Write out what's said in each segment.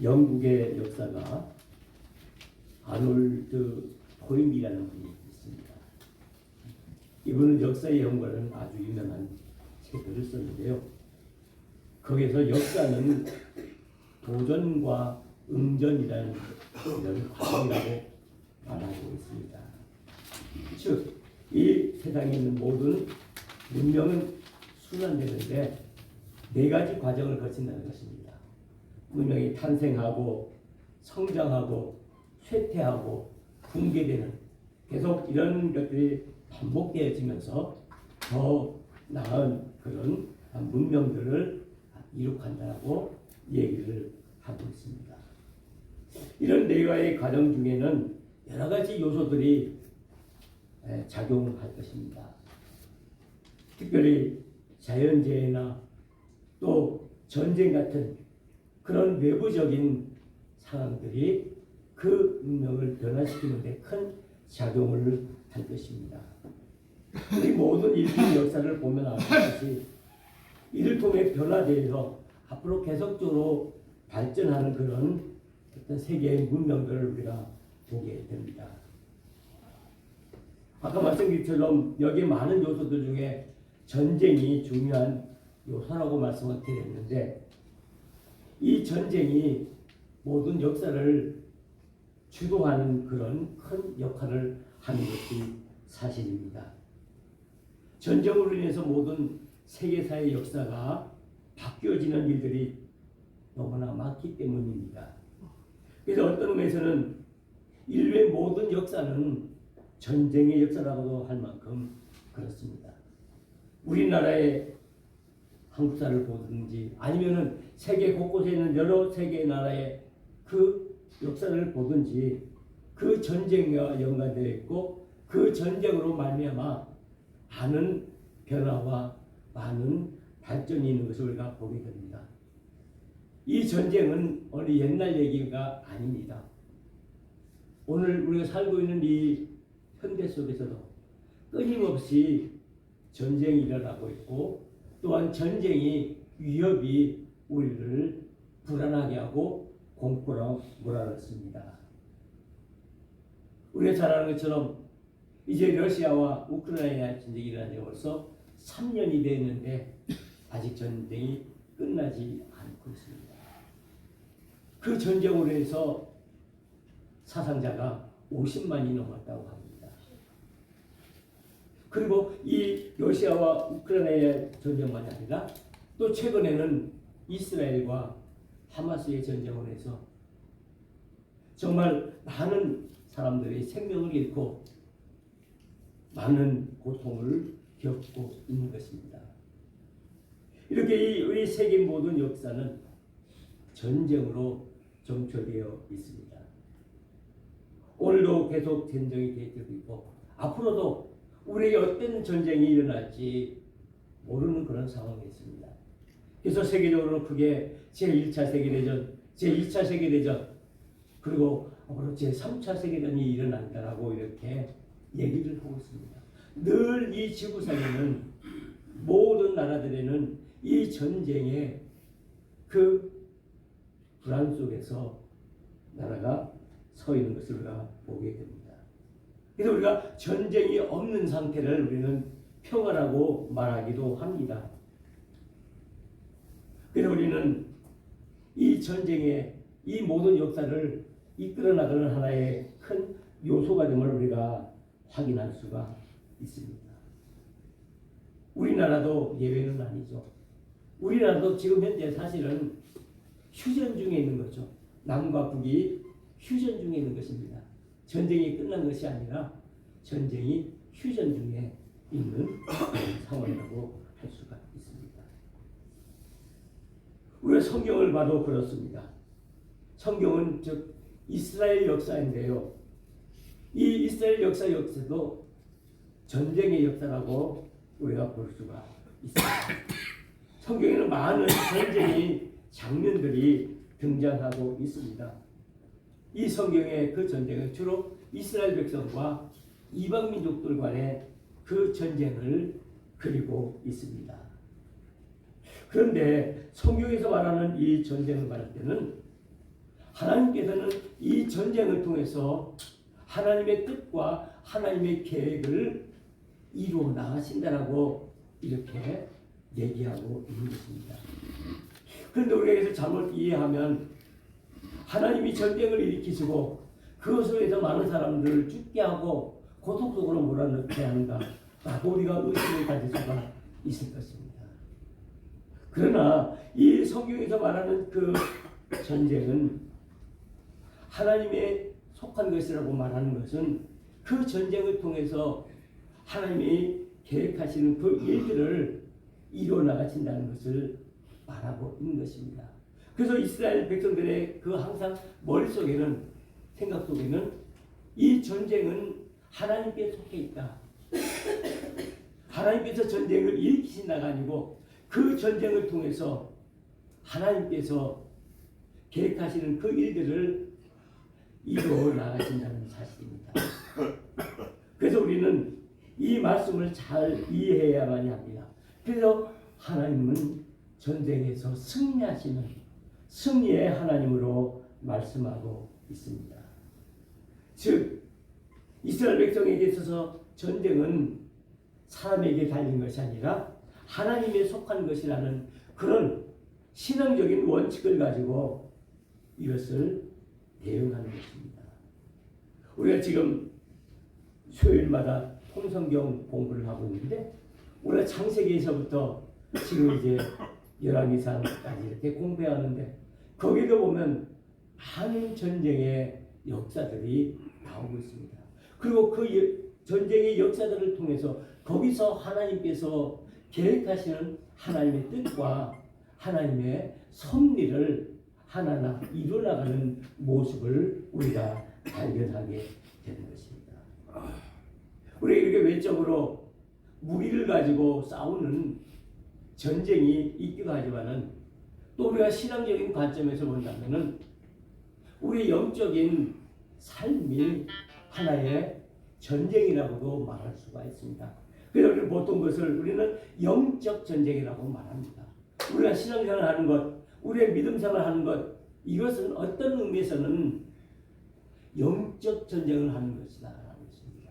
영국의 역사가 아놀드 토인비라는 분이 있습니다. 이분은 역사의 연구하는 아주 유명한 책들을 썼는데요. 거기에서 역사는 도전과 응전이라는 이런 과정이라고 말하고 있습니다. 즉, 이 세상에 있는 모든 문명은 순환되는데 네 가지 과정을 거친다는 것입니다. 문명이 탄생하고 성장하고 쇠퇴하고 붕괴되는, 계속 이런 것들이 반복되어지면서 더 나은 그런 문명들을 이룩한다고 얘기를 하고 있습니다. 이런 네 가지 과정 중에는 여러 가지 요소들이 작용할 것입니다. 특별히 자연재해나 또 전쟁 같은 그런 외부적인 상황들이 그 문명을 변화시키는 데 큰 작용을 할 것입니다. 우리 모든 인류 역사를 보면 알듯이 이를 통해 변화되어서 앞으로 계속적으로 발전하는 그런 어떤 세계의 문명들을 우리가 보게 됩니다. 아까 말씀드린 것처럼 여기 많은 요소들 중에 전쟁이 중요한 요소라고 말씀을 드렸는데, 이 전쟁이 모든 역사를 주도하는 그런 큰 역할을 하는 것이 사실입니다. 전쟁으로 인해서 모든 세계사의 역사가 바뀌어지는 일들이 너무나 많기 때문입니다. 그래서 어떤 의미에서는 인류의 모든 역사는 전쟁의 역사라고도 할 만큼 그렇습니다. 우리나라의 한국사를 보든지 아니면은 세계 곳곳에 있는 여러 세계 나라의 그 역사를 보든지 그 전쟁과 연관되어 있고 그 전쟁으로 말미암아 많은 변화와 많은 발전이 있는 것을 우리가 보게 됩니다. 이 전쟁은 어느 옛날 얘기가 아닙니다. 오늘 우리가 살고 있는 이 현대 속에서도 끊임없이 전쟁이 일어나고 있고, 또한 전쟁이 위협이 우리를 불안하게 하고 공포로 몰아넣습니다. 우리가 잘 아는 것처럼 이제 러시아와 우크라이나 전쟁이 일어난 지 벌써 3년이 됐는데 아직 전쟁이 끝나지 않고 있습니다. 그 전쟁으로 해서 사상자가 50만이 넘었다고 합니다. 그리고 이 러시아와 우크라이나의 전쟁만이 아니라 또 최근에는 이스라엘과 하마스의 전쟁으로 해서 정말 많은 사람들이 생명을 잃고 많은 고통을 겪고 있는 것입니다. 이렇게 우리 세계 모든 역사는 전쟁으로 점철되어 있습니다. 오늘도 계속 전쟁이 계속되고 있고 앞으로도 우리에게 어떤 전쟁이 일어날지 모르는 그런 상황이 있습니다. 그래서 세계적으로 크게 제1차 세계대전, 제2차 세계대전, 그리고 앞으로 제3차 세계대전이 일어난다라고 이렇게 얘기를 하고 있습니다. 늘 이 지구상에는 모든 나라들에는 이 전쟁의 그 불안 속에서 나라가 서 있는 것을 우리가 보게 됩니다. 그래서 우리가 전쟁이 없는 상태를 우리는 평화라고 말하기도 합니다. 그래서 우리는 이 전쟁의 이 모든 역사를 이끌어 나가는 하나의 큰 요소가 됨을 우리가 확인할 수가 있습니다. 우리나라도 예외는 아니죠. 우리나라도 지금 현재 사실은 휴전 중에 있는 거죠. 남과 북이 휴전 중에 있는 것입니다. 전쟁이 끝난 것이 아니라 전쟁이 휴전 중에 있는 상황이라고 할 수가 있습니다. 우리가 성경을 봐도 그렇습니다. 성경은 즉 이스라엘 역사인데요. 이 이스라엘 역사도 전쟁의 역사라고 우리가 볼 수가 있습니다. 성경에는 많은 전쟁의 장면들이 등장하고 있습니다. 이 성경의 그 전쟁은 주로 이스라엘 백성과 이방 민족들 간의 그 전쟁을 그리고 있습니다. 그런데 성경에서 말하는 이 전쟁을 말할 때는 하나님께서는 이 전쟁을 통해서 하나님의 뜻과 하나님의 계획을 이루어 나가신다라고 이렇게 얘기하고 있는 것입니다. 그런데 우리가 여기서 잘못 이해하면 하나님이 전쟁을 일으키시고 그것을 위해서 많은 사람들을 죽게 하고 고통 속으로 몰아넣게 하는가 라고 우리가 의심을 가질 수가 있을 것입니다. 그러나 이 성경에서 말하는 그 전쟁은 하나님의 속한 것이라고 말하는 것은 그 전쟁을 통해서 하나님이 계획하시는 그 일들을 이루어 나가신다는 것을 말하고 있는 것입니다. 그래서 이스라엘 백성들의 그 항상 머릿속에는 생각 속에는 이 전쟁은 하나님께 속해 있다. 하나님께서 전쟁을 일으키신다가 아니고 그 전쟁을 통해서 하나님께서 계획하시는 그 일들을 이루어 나가신다는 사실입니다. 그래서 우리는 이 말씀을 잘 이해해야만이 합니다. 그래서 하나님은 전쟁에서 승리하시는 승리의 하나님으로 말씀하고 있습니다. 즉 이스라엘 백성에게 있어서 전쟁은 사람에게 달린 것이 아니라 하나님에 속한 것이라는 그런 신앙적인 원칙을 가지고 이것을 대응하는 것입니다. 우리가 지금 수요일마다 통성경 공부를 하고 있는데 우리가 창세기에서부터 지금 이제 열왕기상까지 이렇게 공부하는데 거기도 보면 많은 전쟁의 역사들이 나오고 있습니다. 그리고 그 전쟁의 역사들을 통해서 거기서 하나님께서 계획하시는 하나님의 뜻과 하나님의 섭리를 하나하나 이루어나가는 모습을 우리가 발견하게 되는 것입니다. 우리가 이렇게 외적으로 무기를 가지고 싸우는 전쟁이 있기도 하지만은 또 우리가 신앙적인 관점에서 본다면은 우리 영적인 삶이 하나의 전쟁이라고도 말할 수가 있습니다. 그래서 우리는 보통 것을 우리는 영적 전쟁이라고 말합니다. 우리가 신앙생활을 하는 것, 우리의 믿음생활을 하는 것, 이것은 어떤 의미에서는 영적 전쟁을 하는 것이다 라는 것입니다.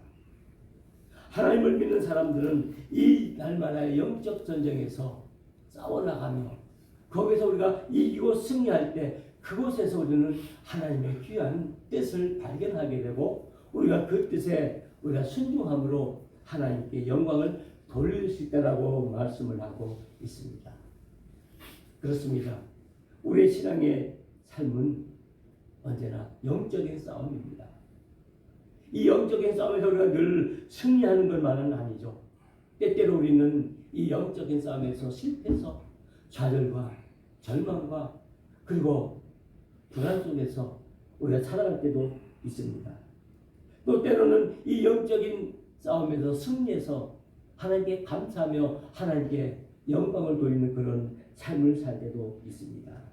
하나님을 믿는 사람들은 이 날마다의 영적 전쟁에서 싸워나가며 거기서 우리가 이기고 승리할 때 그곳에서 우리는 하나님의 귀한 뜻을 발견하게 되고 우리가 그 뜻에 우리가 순종함으로 하나님께 영광을 돌릴 수 있다라고 말씀을 하고 있습니다. 그렇습니다. 우리의 신앙의 삶은 언제나 영적인 싸움입니다. 이 영적인 싸움에서 우리가 늘 승리하는 것만은 아니죠. 때때로 우리는 이 영적인 싸움에서 실패해서 좌절과 절망과 그리고 불안 속에서 우리가 살아갈 때도 있습니다. 또 때로는 이 영적인 싸움에서 승리해서 하나님께 감사하며 하나님께 영광을 돌리는 그런 삶을 살 때도 있습니다.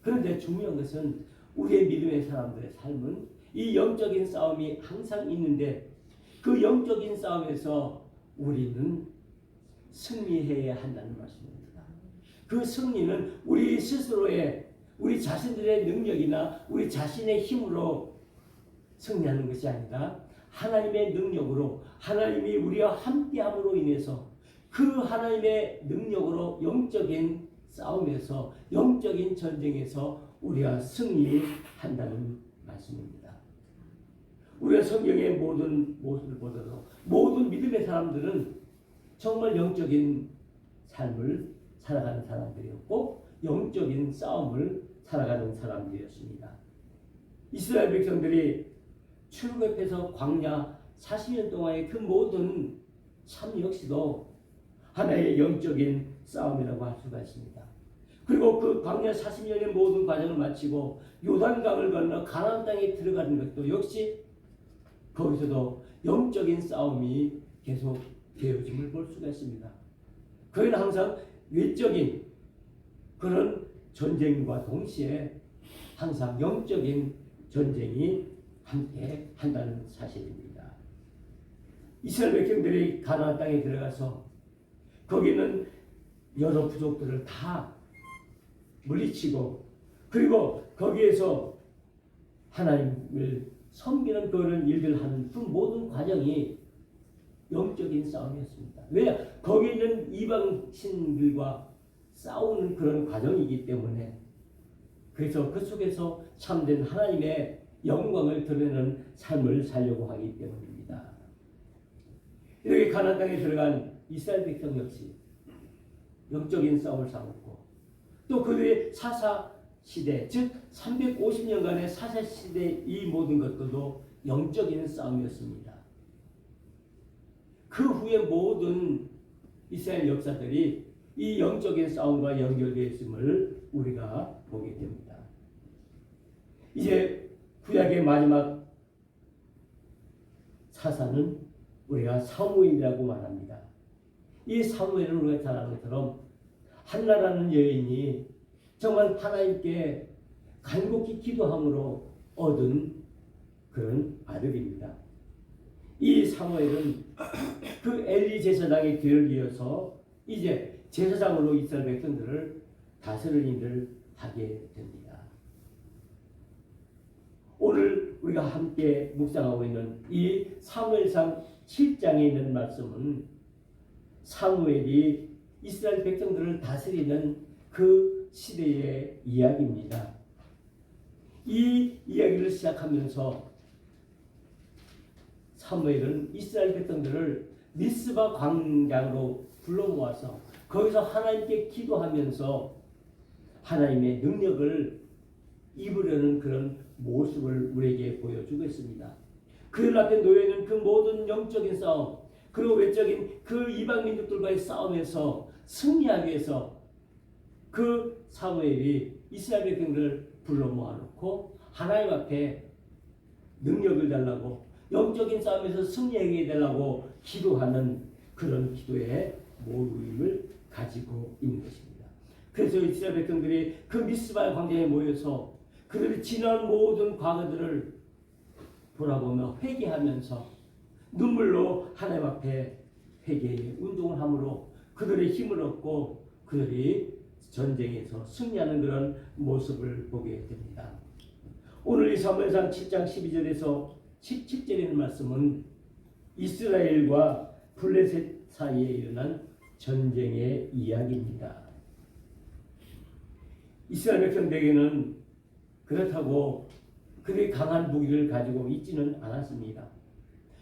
그런데 중요한 것은 우리의 믿음의 사람들의 삶은 이 영적인 싸움이 항상 있는데 그 영적인 싸움에서 우리는 승리해야 한다는 말씀입니다. 그 승리는 우리 스스로의 우리 자신들의 능력이나 우리 자신의 힘으로 승리하는 것이 아니라 하나님의 능력으로 하나님이 우리와 함께함으로 인해서 그 하나님의 능력으로 영적인 싸움에서 영적인 전쟁에서 우리가 승리한다는 말씀입니다. 우리가 성경의 모든 모습을 보더라도 모든 믿음의 사람들은 정말 영적인 삶을 살아가는 사람들이었고 영적인 싸움을 살아가는 사람들이었습니다. 이스라엘 백성들이 출애굽해서 광야 40년 동안의 그 모든 삶 역시도 하나의 영적인 싸움이라고 할 수가 있습니다. 그리고 그 광야 40년의 모든 과정을 마치고 요단강을 건너 가나안 땅에 들어가는 것도 역시 거기서도 영적인 싸움이 계속 되어짐을 볼 수가 있습니다. 거기는 항상 외적인 그런 전쟁과 동시에 항상 영적인 전쟁이 함께 한다는 사실입니다. 이스라엘 백성들이 가나안 땅에 들어가서 거기는 여러 부족들을 다 물리치고 그리고 거기에서 하나님을 섬기는 그런 일들 하는 그 모든 과정이 영적인 싸움이었습니다. 왜냐? 거기 있는 이방 신들과 싸우는 그런 과정이기 때문에, 그래서 그 속에서 참된 하나님의 영광을 드러내는 삶을 살려고 하기 때문입니다. 이렇게 가나안 땅에 들어간 이스라엘 백성 역시 영적인 싸움을 싸웠고, 또 그들의 사사 시대, 즉 350년간의 사사 시대 이 모든 것들도 영적인 싸움이었습니다. 그 후에 모든 이스라엘 역사들이 이 영적인 싸움과 연결되어 있음을 우리가 보게 됩니다. 이제 구약의 마지막 사사는 우리가 사무엘이라고 말합니다. 이 사무엘은 우리가 잘 아는 것처럼 한나라는 여인이 정말 하나님께 간곡히 기도함으로 얻은 그런 아들입니다. 이 사무엘은 그 엘리 제사장의 뒤를 이어서 이제 제사장으로 이스라엘 백성들을 다스리는 일을 하게 됩니다. 오늘 우리가 함께 묵상하고 있는 이 사무엘상 7장에 있는 말씀은 사무엘이 이스라엘 백성들을 다스리는 그 시대의 이야기입니다. 이 이야기를 시작하면서 사무엘은 이스라엘 백성들을 미스바 광장으로 불러 모아서 거기서 하나님께 기도하면서 하나님의 능력을 입으려는 그런 모습을 우리에게 보여주고 있습니다. 그들 앞에 놓여있는 그 모든 영적인 싸움, 그리고 외적인 그 이방 민족들과의 싸움에서 승리하기 위해서 그 사무엘이 이스라엘 백성들을 불러 모아놓고 하나님 앞에 능력을 달라고, 영적인 싸움에서 승리하게 해달라고 기도하는 그런 기도의 모임을 가지고 있는 것입니다. 그래서 이스라엘 백성들이 그 미스바 광장에 모여서 그들이 지난 모든 과거들을 돌아보며 회개하면서 눈물로 하나님 앞에 회개의 운동을 함으로 그들의 힘을 얻고 그들이 전쟁에서 승리하는 그런 모습을 보게 됩니다. 오늘 이 사무엘상 7장 12절에서 17절에 있는 말씀은 이스라엘과 블레셋 사이에 일어난 전쟁의 이야기입니다. 이스라엘 백성들에게는 그렇다고 그들이 강한 무기를 가지고 있지는 않았습니다.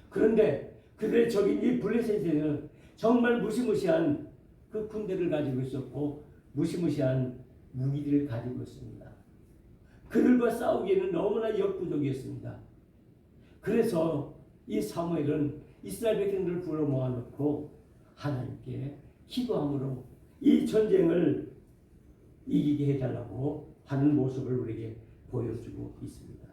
그런데 그들의 적인 이 블레셋에는 정말 무시무시한 그 군대를 가지고 있었고 무시무시한 무기들을 가지고 있습니다. 그들과 싸우기에는 너무나 역부족이었습니다. 그래서 이 사무엘은 이스라엘 백성들을 불러 모아놓고 하나님께 기도함으로 이 전쟁을 이기게 해달라고 하는 모습을 우리에게 보여주고 있습니다.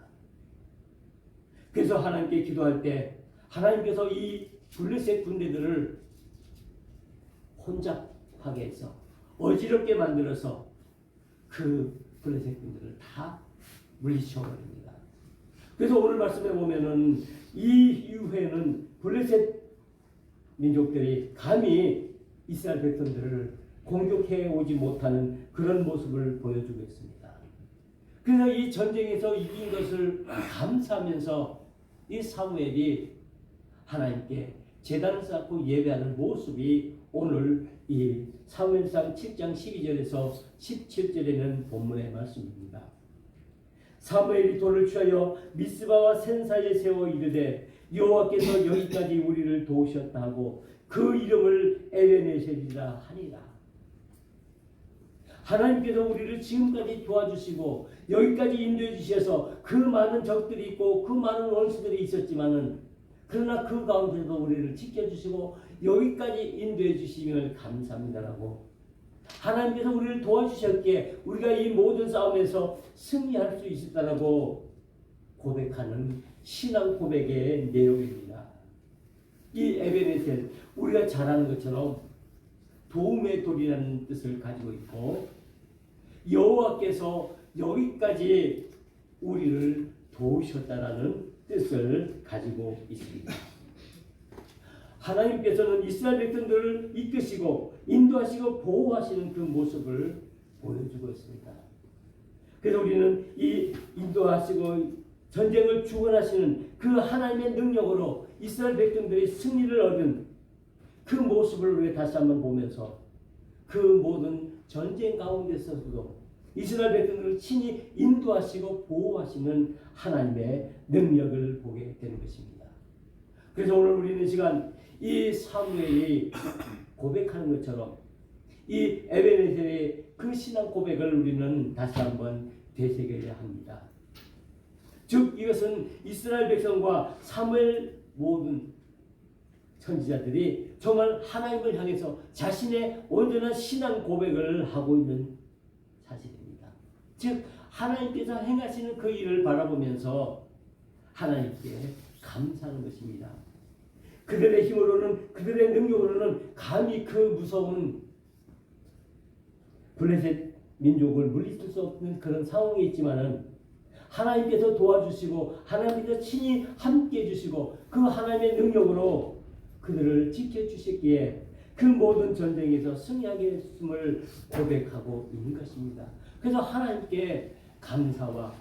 그래서 하나님께 기도할 때 하나님께서 이 블레셋 군대들을 혼잡하게 해서 어지럽게 만들어서 그 블레셋 군대를 다 물리쳐버립니다. 그래서 오늘 말씀에 보면은 이 이후에는 블레셋 민족들이 감히 이스라엘 백성들을 공격해 오지 못하는 그런 모습을 보여주고 있습니다. 그래서 이 전쟁에서 이긴 것을 감사하면서 이 사무엘이 하나님께 제단을 쌓고 예배하는 모습이 오늘 이 사무엘상 7장 12절에서 17절에는 본문의 말씀입니다. 사무엘이 돌을 취하여 미스바와 센 사이에 세워 이르되 여호와께서 여기까지 우리를 도우셨다 하고 그 이름을 에베네셀이라 하니라. 하나님께서 우리를 지금까지 도와주시고 여기까지 인도해 주셔서 그 많은 적들이 있고 그 많은 원수들이 있었지만은 그러나 그 가운데도 우리를 지켜주시고 여기까지 인도해 주시면 감사합니다라고 하나님께서 우리를 도와주셨기에 우리가 이 모든 싸움에서 승리할 수 있었다라고 고백하는 신앙 고백의 내용입니다. 이 에베네셀, 우리가 잘 아는 것처럼 도움의 돌이라는 뜻을 가지고 있고 여호와께서 여기까지 우리를 도우셨다라는 뜻을 가지고 있습니다. 하나님께서는 이스라엘 백성들을 이끄시고 인도하시고 보호하시는 그 모습을 보여주고 있습니다. 그래서 우리는 이 인도하시고 전쟁을 주관하시는 그 하나님의 능력으로 이스라엘 백성들이 승리를 얻은 그 모습을 우리 다시 한번 보면서 그 모든 전쟁 가운데서도 이스라엘 백성들을 친히 인도하시고 보호하시는 하나님의 능력을 보게 되는 것입니다. 그래서 오늘 우리는 시간 이 사무엘이 고백하는 것처럼 이 에베네셀의 그 신앙 고백을 우리는 다시 한번 되새겨야 합니다. 즉 이것은 이스라엘 백성과 사무엘 모든 선지자들이 정말 하나님을 향해서 자신의 온전한 신앙 고백을 하고 있는 사실입니다. 즉 하나님께서 행하시는 그 일을 바라보면서 하나님께 감사하는 것입니다. 그들의 힘으로는 그들의 능력으로는 감히 그 무서운 블레셋 민족을 물리칠 수 없는 그런 상황이 있지만은 하나님께서 도와주시고 하나님께서 친히 함께 해주시고 그 하나님의 능력으로 그들을 지켜주셨기에 그 모든 전쟁에서 승리하게 했음을 고백하고 있는 것입니다. 그래서 하나님께 감사와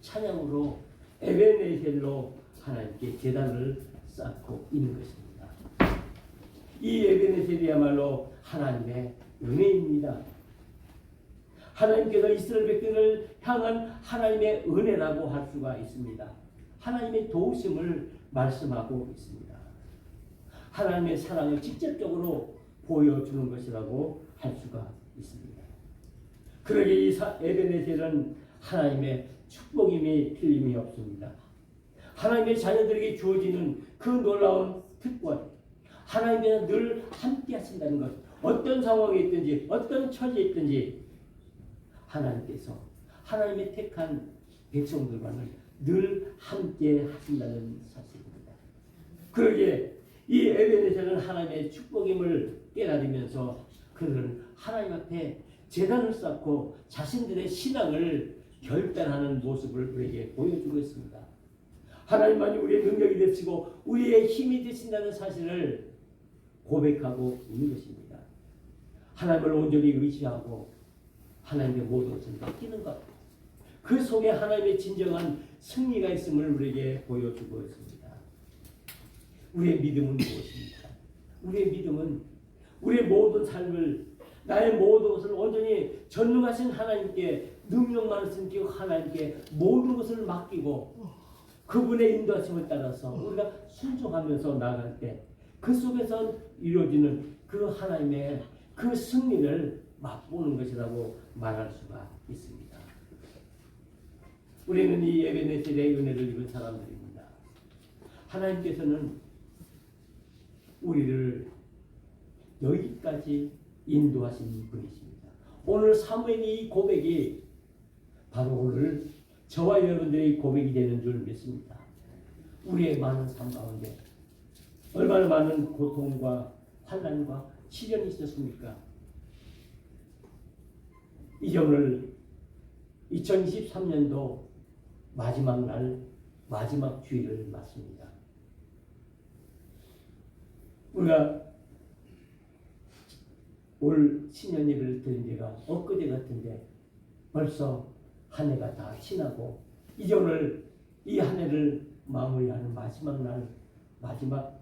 찬양으로 에베네셀로 하나님께 제단을 쌓고 있는 것입니다. 이 에베네셀이야말로 하나님의 은혜입니다. 하나님께서 이스라엘 백성을 향한 하나님의 은혜라고 할 수가 있습니다. 하나님의 도우심을 말씀하고 있습니다. 하나님의 사랑을 직접적으로 보여주는 것이라고 할 수가 있습니다. 그러기에 이 에베네셀은 하나님의 축복임이 틀림이 없습니다. 하나님의 자녀들에게 주어지는 그 놀라운 특권, 하나님께서 늘 함께 하신다는 것, 어떤 상황에 있든지 어떤 처지에 있든지 하나님께서 하나님의 택한 백성들과는 늘 함께 하신다는 사실입니다. 그러기에 이 에베네셀은 하나님의 축복임을 깨달으면서 그들은 하나님 앞에 제단을 쌓고 자신들의 신앙을 결단하는 모습을 우리에게 보여주고 있습니다. 하나님만이 우리의 능력이 되시고 우리의 힘이 되신다는 사실을 고백하고 있는 것입니다. 하나님을 온전히 의지하고 하나님의 모든 것을 맡기는 것, 그 속에 하나님의 진정한 승리가 있음을 우리에게 보여주고 있습니다. 우리의 믿음은 무엇입니까? 우리의 믿음은 우리의 모든 삶을, 나의 모든 것을 온전히 전능하신 하나님께, 능력 많으신 그 하나님께 모든 것을 맡기고 그분의 인도하심을 따라서 우리가 순종하면서 나아갈 때 그 속에서 이루어지는 그 하나님의 그 승리를 맛보는 것이라고 말할 수가 있습니다. 우리는 이 에베네셀의 은혜를 입은 사람들입니다. 하나님께서는 우리를 여기까지 인도하신 분이십니다. 오늘 사무엘의 이 고백이 바로 오늘 저와 여러분들의 고백이 되는 줄 믿습니다. 우리의 많은 삶 가운데 얼마나 많은 고통과 환난과 시련이 있었습니까? 이제 오늘 2023년도 마지막 날, 마지막 주일을 맞습니다. 우리가 올 신년 예배를 드린 지가 엊그제 같은데 벌써 한 해가 다 지나고 이제 오늘 이 한 해를 마무리하는 마지막 날, 마지막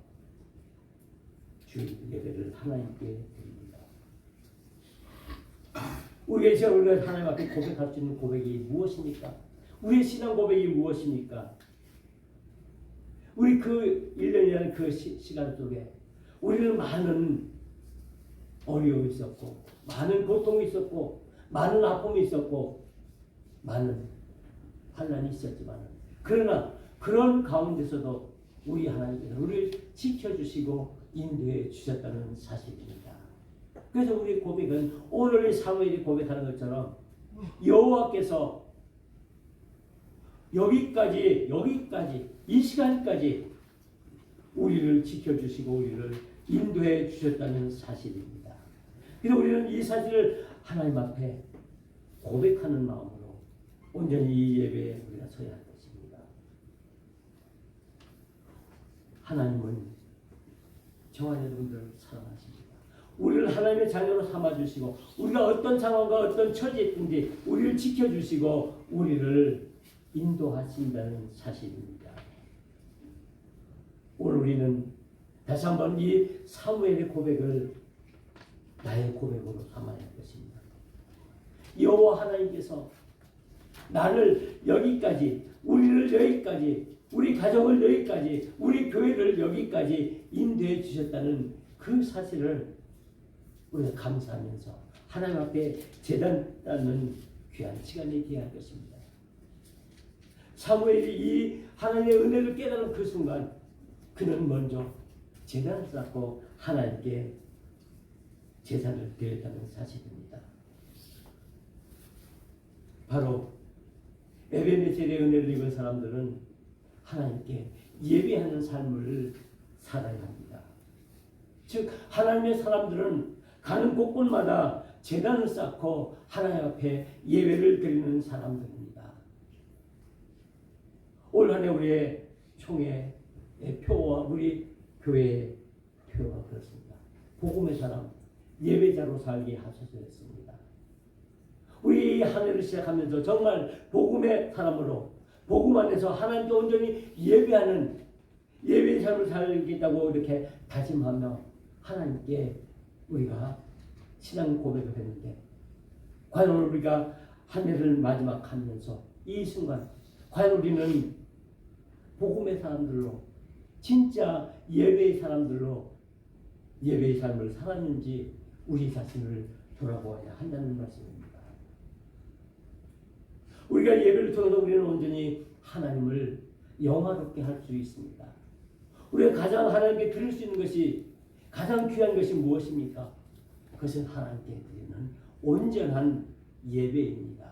주일 예배를 하나님께 드립니다. 우리가 하나님 앞에 고백할 수 있는 고백이 무엇입니까? 우리의 신앙 고백이 무엇입니까? 우리 그 1년이라는 그 시간 속에 우리는 많은 어려움이 있었고 많은 고통이 있었고 많은 아픔이 있었고 많은 환난이 있었지만 그러나 그런 가운데서도 우리 하나님께서 우리를 지켜주시고 인도해 주셨다는 사실입니다. 그래서 우리 고백은 오늘 이 사무엘이 고백하는 것처럼 여호와께서 여기까지 이 시간까지 우리를 지켜주시고 우리를 인도해 주셨다는 사실입니다. 그래서 우리는 이 사실을 하나님 앞에 고백하는 마음으로 온전히 이 예배에 우리가 서야 할 것입니다. 하나님은 저와 여러분들을 사랑하십니다. 우리를 하나님의 자녀로 삼아주시고 우리가 어떤 상황과 어떤 처지에 있든지 우리를 지켜주시고 우리를 인도하신다는 사실입니다. 오늘 우리는 다시 한번 이 사무엘의 고백을 나의 고백으로 삼아야 할 것입니다. 여호와 하나님께서 나를 여기까지, 우리를 여기까지, 우리 가정을 여기까지, 우리 교회를 여기까지 인도해 주셨다는 그 사실을 우리가 감사하면서 하나님 앞에 제단 따는 귀한 시간이 되어야 할 것입니다. 사무엘이 이 하나님의 은혜를 깨달은 그 순간 그는 먼저 제단을 쌓고 하나님께 제사를 드렸다는 사실입니다. 바로 에베네셀의 은혜를 입은 사람들은 하나님께 예배하는 삶을 살아야 합니다. 즉 하나님의 사람들은 가는 곳곳마다 제단을 쌓고 하나님 앞에 예배를 드리는 사람들입니다. 올 한 해 우리의 총회의 표와 우리 교회의 표가 그렇습니다. 복음의 사람, 예배자로 살게 하소서 했습니다. 우리 한 해를 시작하면서 정말 복음의 사람으로 복음 안에서 하나님께 온전히 예배하는 예배의 삶을 살겠다고 이렇게 다짐하며 하나님께 우리가 신앙 고백을 했는데 과연 오늘 우리가 한 해를 마지막 하면서 이 순간 과연 우리는 복음의 사람들로 진짜 예배의 사람들로 예배의 삶을 살았는지 우리 자신을 돌아보아야 한다는 말씀입니다. 우리가 예배를 통해서 우리는 온전히 하나님을 영화롭게 할 수 있습니다. 우리가 가장 하나님께 드릴 수 있는 것이 가장 귀한 것이 무엇입니까? 그것은 하나님께 드리는 온전한 예배입니다.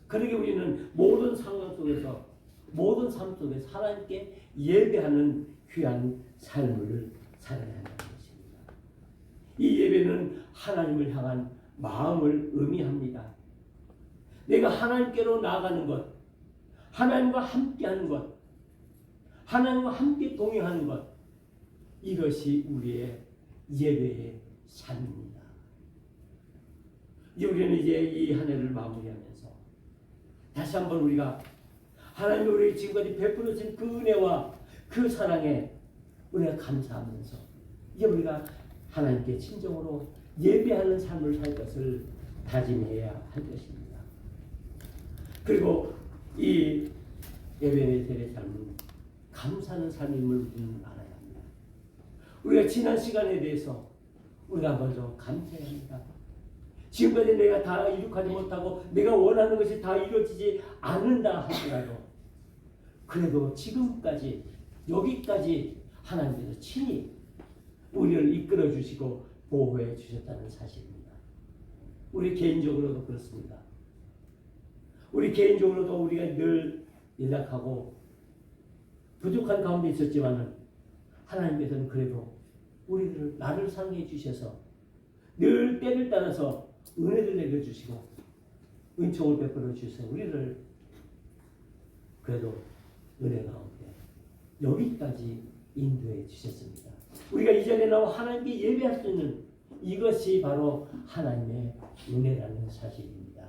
그러기 우리는 모든 상황 속에서 모든 삶 속에서 하나님께 예배하는 귀한 삶을 살아야 한다는 것입니다. 이 예배는 하나님을 향한 마음을 의미합니다. 내가 하나님께로 나아가는 것, 하나님과 함께하는 것, 하나님과 함께 동행하는 것, 이것이 우리의 예배의 삶입니다. 우리는 이제 이 한 해를 마무리하면서 다시 한번 우리가 하나님이 우리에게 지금까지 베풀어 주신 그 은혜와 그 사랑에 우리가 감사하면서 이제 우리가 하나님께 진정으로 예배하는 삶을 살 것을 다짐해야 할 것입니다. 그리고 이 에베네셀의 삶은 감사하는 삶임을 우리는 알아야 합니다. 우리가 지난 시간에 대해서 우리가 먼저 감사해야 합니다. 지금까지 내가 다 이룩하지 못하고 내가 원하는 것이 다 이루어지지 않는다 하더라도 그래도 지금까지 여기까지 하나님께서 친히 우리를 이끌어 주시고 보호해 주셨다는 사실입니다. 우리 개인적으로도 그렇습니다. 우리 개인적으로도 우리가 늘 연약하고 부족한 가운데 있었지만은 하나님께서는 그래도 우리를 나를 상해 주셔서 늘 때를 따라서 은혜를 내려주시고 은총을 베풀어 주셔서 우리를 그래도 은혜 가운데 여기까지 인도해 주셨습니다. 우리가 이전에 나와 하나님께 예배할 수 있는 이것이 바로 하나님의 은혜라는 사실입니다.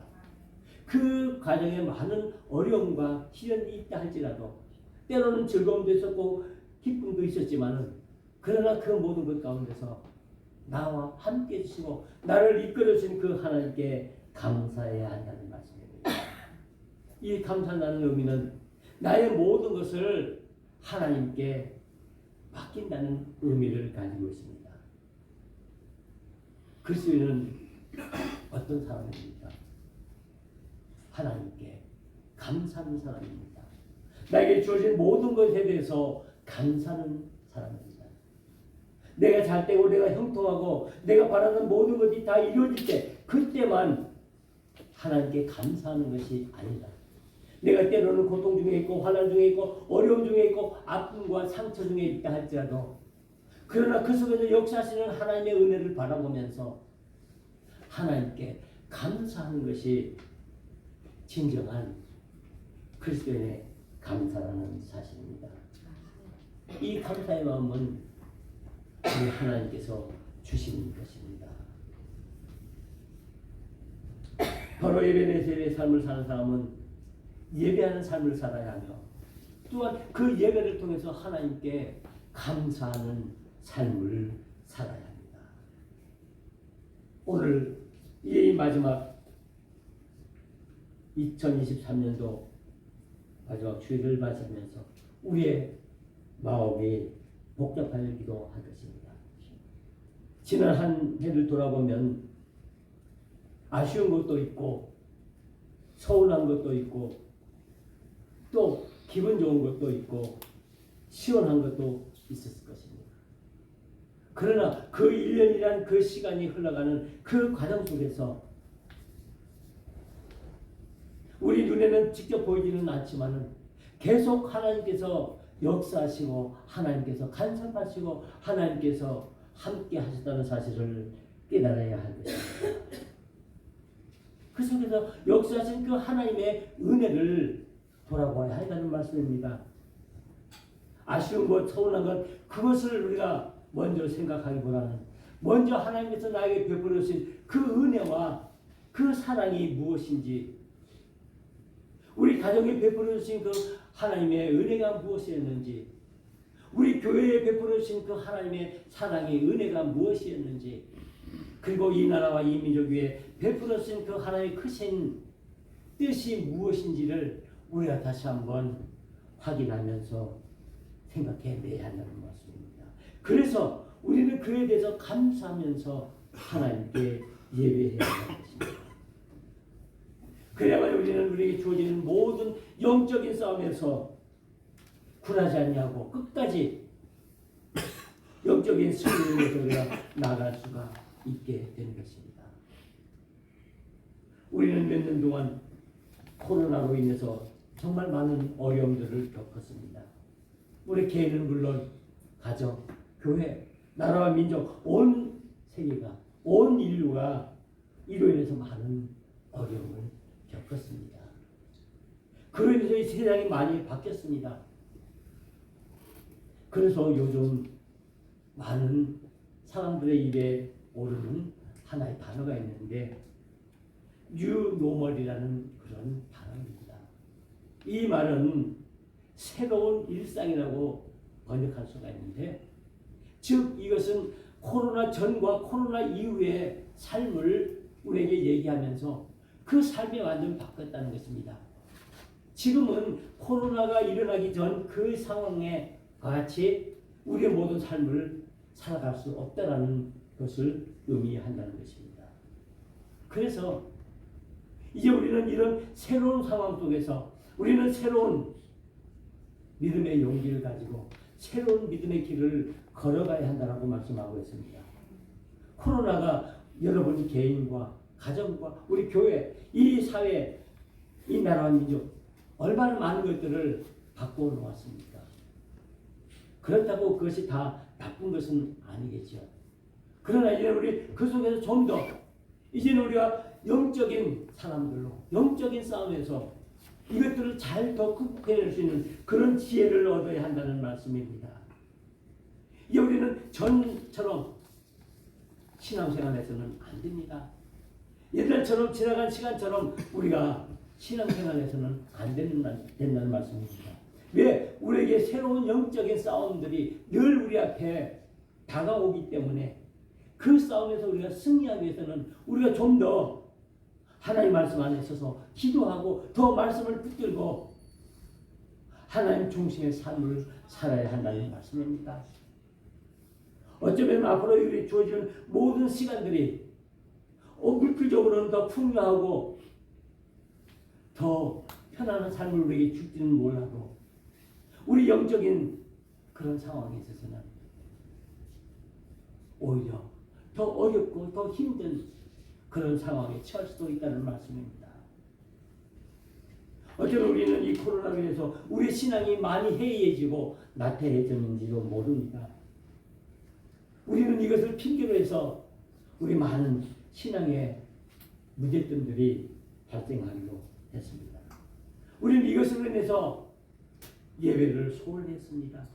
그 과정에 많은 어려움과 시련이 있다 할지라도 때로는 즐거움도 있었고 기쁨도 있었지만은 그러나 그 모든 것 가운데서 나와 함께 해주시고 나를 이끌어 주신 그 하나님께 감사해야 한다는 말씀입니다. 이 감사한다는 의미는 나의 모든 것을 하나님께 맡긴다는 의미를 가지고 있습니다. 그리스도인은 어떤 사람입니까? 하나님께 감사하는 사람입니다. 나에게 주어진 모든 것에 대해서 감사하는 사람입니다. 내가 잘 되고 내가 형통하고 내가 바라는 모든 것이 다 이루어질 때 그때만 하나님께 감사하는 것이 아니다. 내가 때로는 고통 중에 있고 환난 중에 있고 어려움 중에 있고 아픔과 상처 중에 있다 할지라도 그러나 그 속에서 역사하시는 하나님의 은혜를 바라보면서 하나님께 감사하는 것이 진정한 그리스도인의 감사라는 사실입니다. 이 감사의 마음은 우리 하나님께서 주신 것입니다. 바로 에베네셀의 삶을 사는 사람은 예배하는 삶을 살아야 하며 또한 그 예배를 통해서 하나님께 감사하는 삶을 살아야 합니다. 오늘 이 마지막 2023년도 마지막 주일을 맞이하면서 우리의 마음이 복잡하기도 할 것입니다. 지난 한 해를 돌아보면 아쉬운 것도 있고 서운한 것도 있고 또 기분 좋은 것도 있고 시원한 것도 있었을 것입니다. 그러나 그 1년이란 그 시간이 흘러가는 그 과정 속에서 우리 눈에는 직접 보이지는 않지만은 계속 하나님께서 역사하시고 하나님께서 간섭하시고 하나님께서 함께 하셨다는 사실을 깨달아야 할 것입니다. 그 속에서 역사하신 그 하나님의 은혜를 돌아보아야 한다는 말씀입니다. 아쉬운 것, 서운한 것 그것을 우리가 먼저 생각하기보다는 먼저 하나님께서 나에게 베풀어 주신 그 은혜와 그 사랑이 무엇인지 우리 가정에 베풀어 주신 그 하나님의 은혜가 무엇이었는지 우리 교회에 베풀어 주신 그 하나님의 사랑의 은혜가 무엇이었는지 그리고 이 나라와 이 민족 위에 베풀어 주신 그 하나님의 크신 뜻이 무엇인지를 우리가 다시 한번 확인하면서 생각해내야 한다는 말씀입니다. 그래서 우리는 그에 대해서 감사하면서 하나님께 예배해야 하는 것입니다. 그래야만 우리는 우리에게 주어지는 모든 영적인 싸움에서 굴하지 않냐고 끝까지 영적인 승리를 위해서 우리가 나아갈 수가 있게 되는 것입니다. 우리는 몇 년 동안 코로나로 인해서 정말 많은 어려움들을 겪었습니다. 우리 개인은 물론 가정, 교회, 나라와 민족, 온 세계가, 온 인류가 이로 인해서 많은 어려움을 겪었습니다. 그로 인해서 이 세상이 많이 바뀌었습니다. 그래서 요즘 많은 사람들의 입에 오르는 하나의 단어가 있는데 뉴노멀이라는 그런 단어입니다. 이 말은 새로운 일상이라고 번역할 수가 있는데 즉 이것은 코로나 전과 코로나 이후의 삶을 우리에게 얘기하면서 그 삶이 완전히 바뀌었다는 것입니다. 지금은 코로나가 일어나기 전 그 상황에 같이 우리의 모든 삶을 살아갈 수 없다라는 것을 의미한다는 것입니다. 그래서 이제 우리는 이런 새로운 상황 속에서 우리는 새로운 믿음의 용기를 가지고 새로운 믿음의 길을 걸어가야 한다고 말씀하고 있습니다. 코로나가 여러분 개인과 가정과 우리 교회, 이 사회, 이 나라와 민족 얼마나 많은 것들을 바꾸어 놓았습니까? 그렇다고 그것이 다 나쁜 것은 아니겠죠. 그러나 이제 우리 그 속에서 좀 더 이제는 우리가 영적인 사람들로 영적인 싸움에서 이것들을 잘 더 극복해낼 수 있는 그런 지혜를 얻어야 한다는 말씀입니다. 이제 우리는 전처럼 신앙생활에서는 안 됩니다. 옛날처럼 지나간 시간처럼 우리가 신앙생활에서는 안 된다는 말씀입니다. 왜? 우리에게 새로운 영적인 싸움들이 늘 우리 앞에 다가오기 때문에 그 싸움에서 우리가 승리하기 위해서는 우리가 좀 더 하나님 말씀 안에 있어서 기도하고 더 말씀을 붙들고 하나님 중심의 삶을 살아야 한다는 말씀입니다. 어쩌면 앞으로 우리 주어지는 모든 시간들이 물질적으로는 더 풍요하고 더 편안한 삶을 우리에게 줄지는 몰라도 우리 영적인 그런 상황에 있어서는 오히려 더 어렵고 더 힘든 그런 상황에 처할 수도 있다는 말씀입니다. 어쩌면 우리는 이 코로나로 인해서 우리 신앙이 많이 해이해지고 나태해졌는지도 모릅니다. 우리는 이것을 핑계로 해서 우리 많은 신앙의 문제점들이 발생하기도 했습니다. 우리는 이것으로 인해서 예배를 소홀히 했습니다.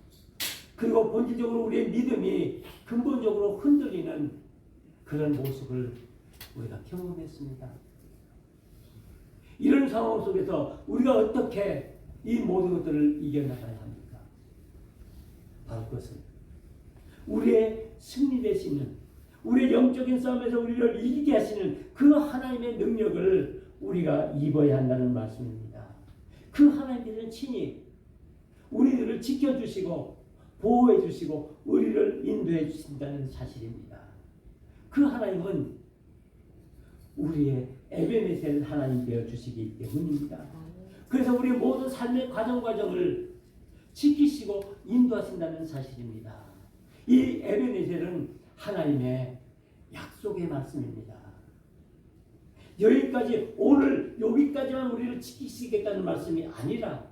그리고 본질적으로 우리의 믿음이 근본적으로 흔들리는 그런 모습을 우리가 경험했습니다. 이런 상황 속에서 우리가 어떻게 이 모든 것들을 이겨나가야 합니까? 바로 그것은 우리의 승리 되시는, 우리의 영적인 싸움에서 우리를 이기게 하시는 그 하나님의 능력을 우리가 입어야 한다는 말씀입니다. 그 하나님께서는 친히 우리들을 지켜주시고 보호해 주시고 우리를 인도해 주신다는 사실입니다. 그 하나님은 우리의 에베네셀 하나님 되어 주시기 때문입니다. 그래서 우리 모든 삶의 과정을 지키시고 인도하신다는 사실입니다. 이 에베네셀은 하나님의 약속의 말씀입니다. 여기까지, 오늘 여기까지만 우리를 지키시겠다는 말씀이 아니라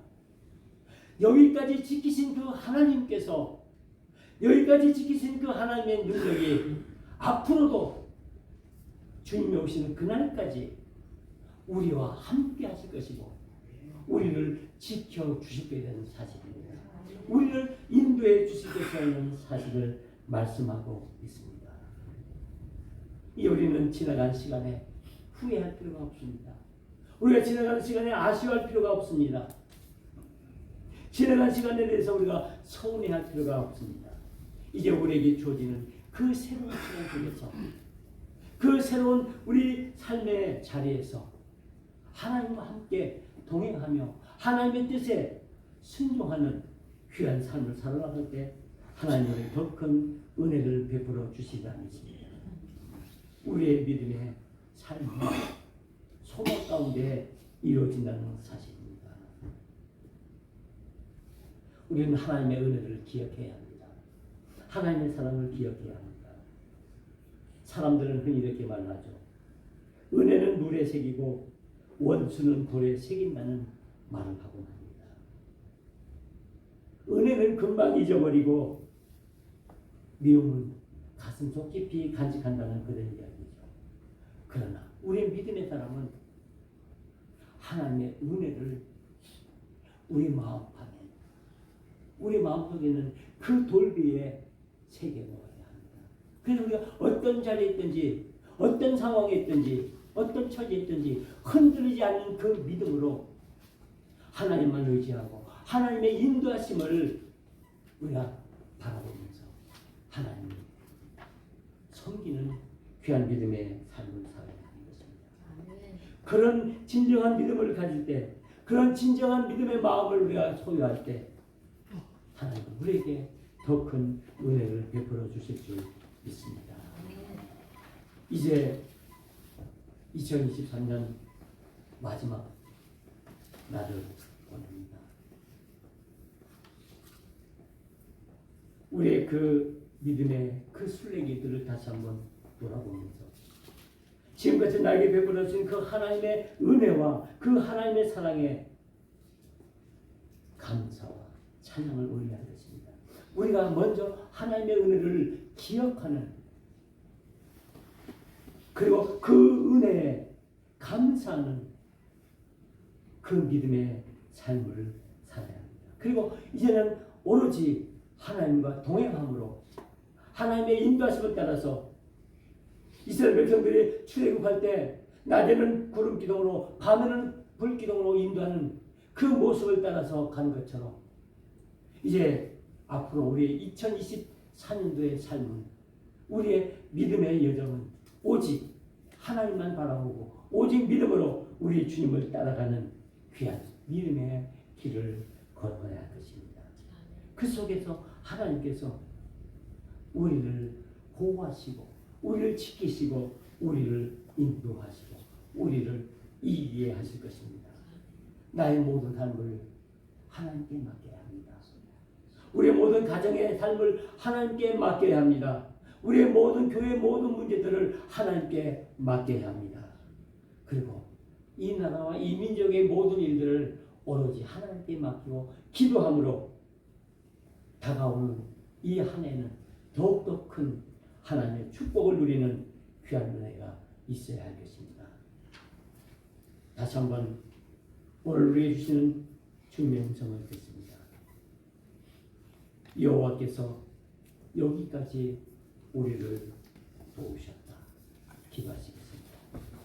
여기까지 지키신 그 하나님께서, 여기까지 지키신 그 하나님의 능력이 앞으로도 주님이 오시는 그날까지 우리와 함께 하실 것이고 우리를 지켜주실 되는 사실입니다. 우리를 인도해 주실 것이라는 사실을 말씀하고 있습니다. 이 우리는 지나간 시간에 후회할 필요가 없습니다. 우리가 지나간 시간에 아쉬워할 필요가 없습니다. 지나간 시간에 대해서 우리가 서운해할 필요가 없습니다. 이제 우리에게 주어지는 그 새로운 시간 속에서, 그 새로운 우리 삶의 자리에서 하나님과 함께 동행하며 하나님의 뜻에 순종하는 귀한 삶을 살아갈 때 하나님의 더 큰 은혜를 베풀어 주시리라 믿습니다. 우리의 믿음의 삶은 소망 가운데 이루어진다는 사실입니다. 우리는 하나님의 은혜를 기억해야 합니다. 하나님의 사랑을 기억해야 합니다. 사람들은 흔히 이렇게 말하죠. 은혜는 물에 새기고 원수는 돌에 새긴다는 말을 하곤 합니다. 은혜는 금방 잊어버리고 미움은 가슴속 깊이 간직한다는 그런 이야기죠. 그러나 우리 믿음의 사람은 하나님의 은혜를 우리 마음판에, 우리 마음속에는 그 돌 위에 새겨 놓아야 합니다. 그래서 우리가 어떤 자리에 있든지, 어떤 상황에 있든지, 어떤 처지에 있든지 흔들리지 않는 그 믿음으로 하나님만 의지하고 하나님의 인도하심을 우리가 바라보면서 하나님을 섬기는 귀한 믿음의 삶을 살아야 하는 것입니다. 그런 진정한 믿음을 가질 때, 그런 진정한 믿음의 마음을 우리가 소유할 때 하나님은 우리에게 더 큰 은혜를 베풀어 주실 줄 믿습니다. 이제 2023년 마지막 날을 보냅니다. 우리의 그 믿음의 그 순례길들을 다시 한번 돌아보면서 지금까지 나에게 베풀어 주신 그 하나님의 은혜와 그 하나님의 사랑에 감사와 찬양을 올려야 하겠습니다. 우리가 먼저 하나님의 은혜를 기억하는, 그리고 그 은혜에 감사하는 그 믿음의 삶을 살아야 합니다. 그리고 이제는 오로지 하나님과 동행함으로 하나님의 인도하심을 따라서 이스라엘 백성들이 출애굽할 때 낮에는 구름 기둥으로 밤에는 불 기둥으로 인도하는 그 모습을 따라서 간 것처럼 이제 앞으로 우리의 2024년도의 삶은, 우리의 믿음의 여정은 오직 하나님만 바라보고 오직 믿음으로 우리 주님을 따라가는 귀한 믿음의 길을 걸어가야 할 것입니다. 그 속에서 하나님께서 우리를 보호하시고 우리를 지키시고 우리를 인도하시고 우리를 이기게 하실 것입니다. 나의 모든 삶을 하나님께 맡겨야 합니다. 우리의 모든 가정의 삶을 하나님께 맡겨야 합니다. 우리의 모든 교회의 모든 문제들을 하나님께 맡겨야 합니다. 그리고 이 나라와 이 민족의 모든 일들을 오로지 하나님께 맡기고 기도함으로 다가오는 이 한 해는 더욱더 큰 하나님의 축복을 누리는 귀한 은혜가 있어야 할 것입니다. 다시 한번 오늘 우리에게 주시는 주님의 음성을 듣습니다. 여호와께서 여기까지 우리를 도우셨다. 기도하시기